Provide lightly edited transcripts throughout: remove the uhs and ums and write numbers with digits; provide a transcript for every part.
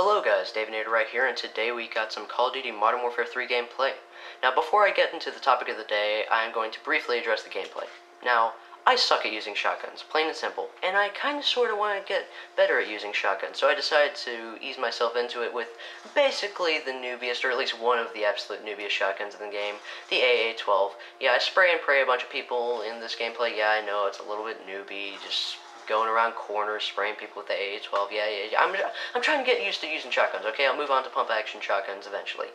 Hello guys, Davinator right here, and today we got some Call of Duty Modern Warfare 3 gameplay. Now before I get into the topic of the day, I am going to briefly address the gameplay. Now, I suck at using shotguns, plain and simple, and I kinda sorta wanna get better at using shotguns, so I decided to ease myself into it with basically the newbiest, or at least one of the absolute newbiest shotguns in the game, the AA-12. Yeah, I spray and pray a bunch of people in this gameplay. Yeah, I know, it's a little bit newbie, just going around corners, spraying people with the AA-12. Yeah. I'm trying to get used to using shotguns, okay? I'll move on to pump-action shotguns eventually.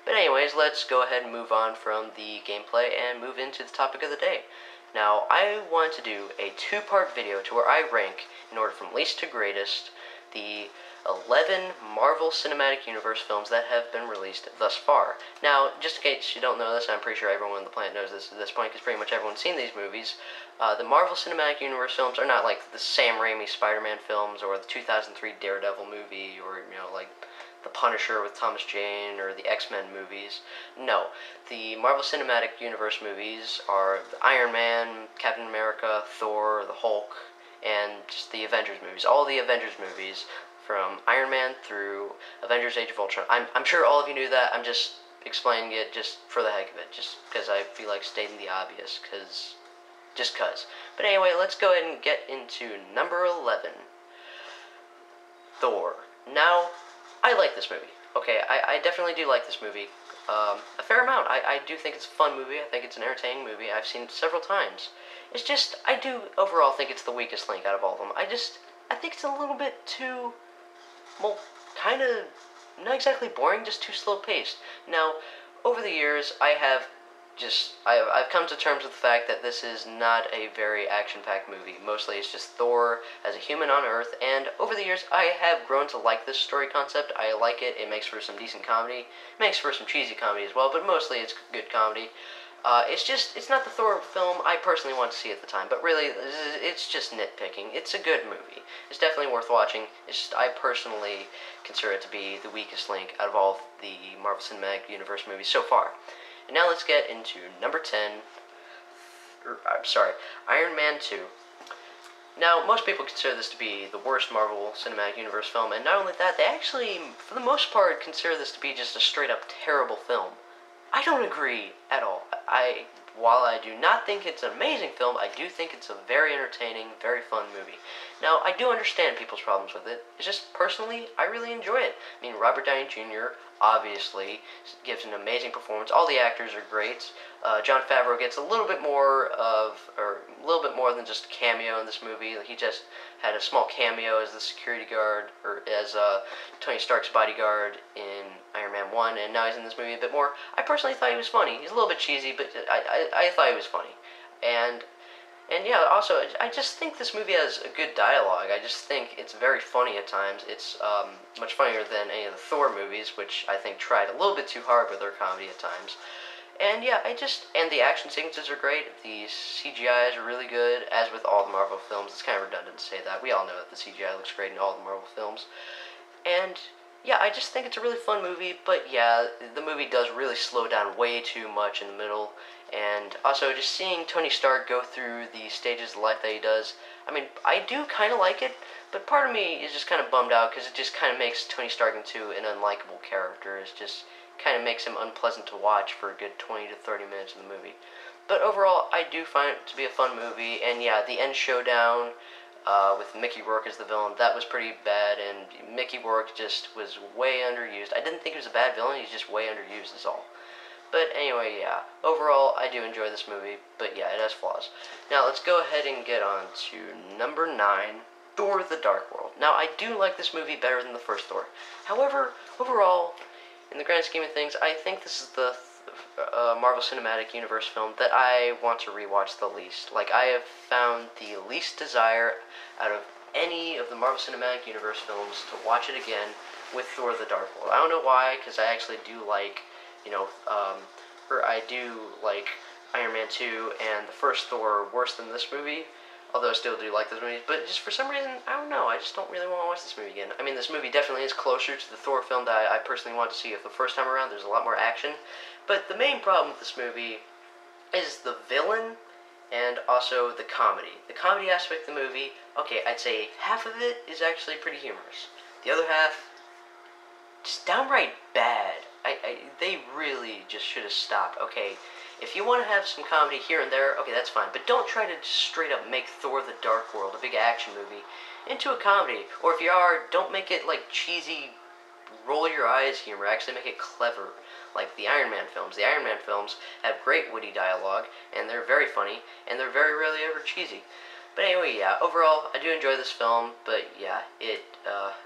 But anyways, let's go ahead and move on from the gameplay and move into the topic of the day. Now, I want to do a two-part video to where I rank, in order from least to greatest, the 11 Marvel Cinematic Universe films that have been released thus far. Now, just in case you don't know this, I'm pretty sure everyone on the planet knows this at this point, because pretty much everyone's seen these movies. The Marvel Cinematic Universe films are not like the Sam Raimi Spider-Man films, or the 2003 Daredevil movie, or, like The Punisher with Thomas Jane, or the X-Men movies. No, the Marvel Cinematic Universe movies are Iron Man, Captain America, Thor, the Hulk, and just the Avengers movies. All the Avengers movies, from Iron Man through Avengers Age of Ultron. I'm sure all of you knew that. I'm just explaining it just for the heck of it, just because I feel like stating the obvious, just cause. But anyway, let's go ahead and get into number 11, Thor. Now, I like this movie. Okay, I definitely do like this movie. A fair amount. I do think it's a fun movie. I think it's an entertaining movie. I've seen it several times. It's just, I do overall think it's the weakest link out of all of them. I think it's a little bit too, well, kind of, not exactly boring, just too slow-paced. Now, over the years, I've come to terms with the fact that this is not a very action-packed movie. Mostly it's just Thor as a human on Earth, and over the years, I have grown to like this story concept. I like it. It makes for some decent comedy. It makes for some cheesy comedy as well, but mostly it's good comedy. It's not the Thor film I personally want to see at the time, but really, it's just nitpicking. It's a good movie. It's definitely worth watching. It's just, I personally consider it to be the weakest link out of all of the Marvel Cinematic Universe movies so far. And now let's get into number 10, Iron Man 2. Now, most people consider this to be the worst Marvel Cinematic Universe film, and not only that, they actually, for the most part, consider this to be just a straight-up terrible film. I don't agree at all. While I do not think it's an amazing film, I do think it's a very entertaining, very fun movie. Now, I do understand people's problems with it. It's just, personally, I really enjoy it. I mean, Robert Downey Jr. obviously gives an amazing performance. All the actors are great. Jon Favreau gets a little bit more than just a cameo in this movie. He just had a small cameo as the security guard, or as Tony Stark's bodyguard in Iron Man 1, and now he's in this movie a bit more. I personally thought he was funny. He's a little bit cheesy, but I thought he was funny. And yeah, also, I just think this movie has a good dialogue. I just think it's very funny at times. It's much funnier than any of the Thor movies, which I think tried a little bit too hard with their comedy at times. And yeah, and the action sequences are great. The CGIs are really good, as with all the Marvel films. It's kind of redundant to say that. We all know that the CGI looks great in all the Marvel films. And yeah, I just think it's a really fun movie, but yeah, the movie does really slow down way too much in the middle. And also, just seeing Tony Stark go through the stages of life that he does, I mean, I do kind of like it, but part of me is just kind of bummed out, because it just kind of makes Tony Stark into an unlikable character. It just kind of makes him unpleasant to watch for a good 20 to 30 minutes of the movie. But overall, I do find it to be a fun movie, and yeah, the end showdown with Mickey Rourke as the villain, that was pretty bad, and Mickey Rourke just was way underused. I didn't think he was a bad villain, he's just way underused is all. But anyway, yeah, overall, I do enjoy this movie, but yeah, it has flaws. Now, let's go ahead and get on to number 9, Thor: The Dark World. Now, I do like this movie better than the first Thor. However, overall, in the grand scheme of things, I think this is the Marvel Cinematic Universe film that I want to rewatch the least. Like, I have found the least desire out of any of the Marvel Cinematic Universe films to watch it again with Thor: The Dark World. I don't know why, because I actually do like, I do like Iron Man 2 and the first Thor worse than this movie, although I still do like this movie, but just for some reason, I don't know, I just don't really want to watch this movie again. I mean, this movie definitely is closer to the Thor film that I personally want to see if the first time around. There's a lot more action, but the main problem with this movie is the villain and also the comedy. The comedy aspect of the movie, okay, I'd say half of it is actually pretty humorous. The other half, just downright bad. They really just should have stopped. Okay, if you want to have some comedy here and there, okay, that's fine. But don't try to just straight up make Thor: The Dark World, a big action movie, into a comedy. Or if you are, don't make it like cheesy, roll your eyes humor. Actually, make it clever, like the Iron Man films. The Iron Man films have great witty dialogue, and they're very funny, and they're very rarely ever cheesy. But anyway, yeah, overall, I do enjoy this film, but yeah,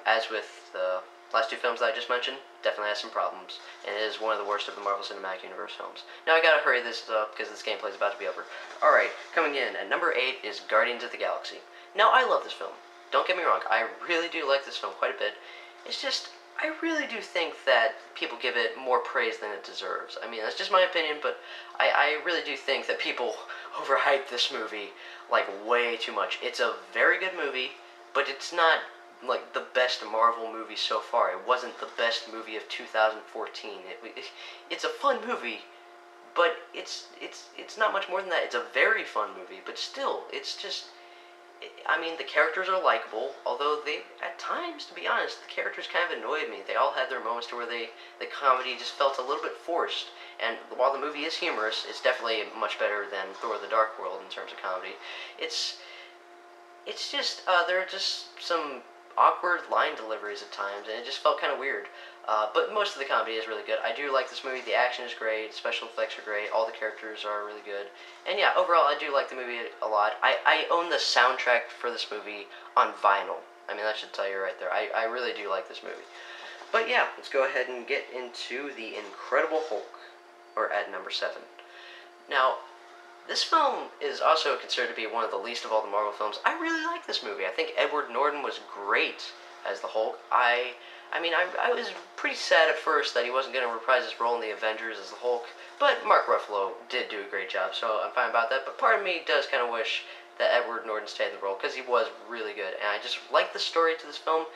as with the last two films that I just mentioned, definitely has some problems, and it is one of the worst of the Marvel Cinematic Universe films. Now I gotta hurry this up, because this gameplay is about to be over. Alright, coming in at number 8 is Guardians of the Galaxy. Now, I love this film. Don't get me wrong, I really do like this film quite a bit. It's just, I really do think that people give it more praise than it deserves. I mean, that's just my opinion, but I really do think that people overhype this movie, like, way too much. It's a very good movie, but it's not, like, the best Marvel movie so far. It wasn't the best movie of 2014. It's a fun movie, but it's not much more than that. It's a very fun movie, but still, it's just... I mean, the characters are likable, although they, at times, to be honest, the characters kind of annoyed me. They all had their moments to where the comedy just felt a little bit forced. And while the movie is humorous, it's definitely much better than Thor: The Dark World in terms of comedy. It's just, there are just some awkward line deliveries at times, and it just felt kind of weird. But most of the comedy is really good. I do like this movie. The action is great. Special effects are great. All the characters are really good. And yeah, overall, I do like the movie a lot. I own the soundtrack for this movie on vinyl. I mean, that should tell you right there. I really do like this movie. But yeah, let's go ahead and get into The Incredible Hulk, or at number 7. Now, this film is also considered to be one of the least of all the Marvel films. I really like this movie. I think Edward Norton was great as the Hulk. I was pretty sad at first that he wasn't going to reprise his role in the Avengers as the Hulk, but Mark Ruffalo did do a great job, so I'm fine about that. But part of me does kind of wish that Edward Norton stayed in the role, because he was really good, and I just like the story to this film.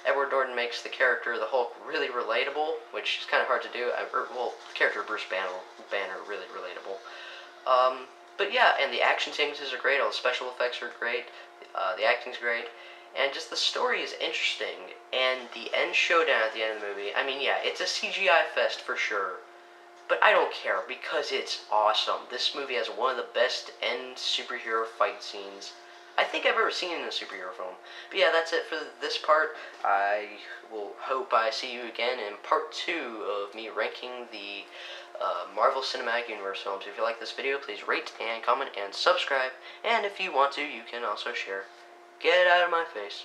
Edward Norton makes the character, the Hulk, really relatable, which is kind of hard to do. The character Bruce Banner, really relatable. But yeah, and the action sequences are great, all the special effects are great, the acting's great, and just the story is interesting, and the end showdown at the end of the movie, I mean, yeah, it's a CGI fest for sure, but I don't care, because it's awesome. This movie has one of the best end superhero fight scenes I think I've ever seen in a superhero film. But yeah, that's it for this part. I will hope I see you again in part 2 of me ranking the Marvel Cinematic Universe films. If you like this video, please rate and comment and subscribe. And if you want to, you can also share. Get out of my face.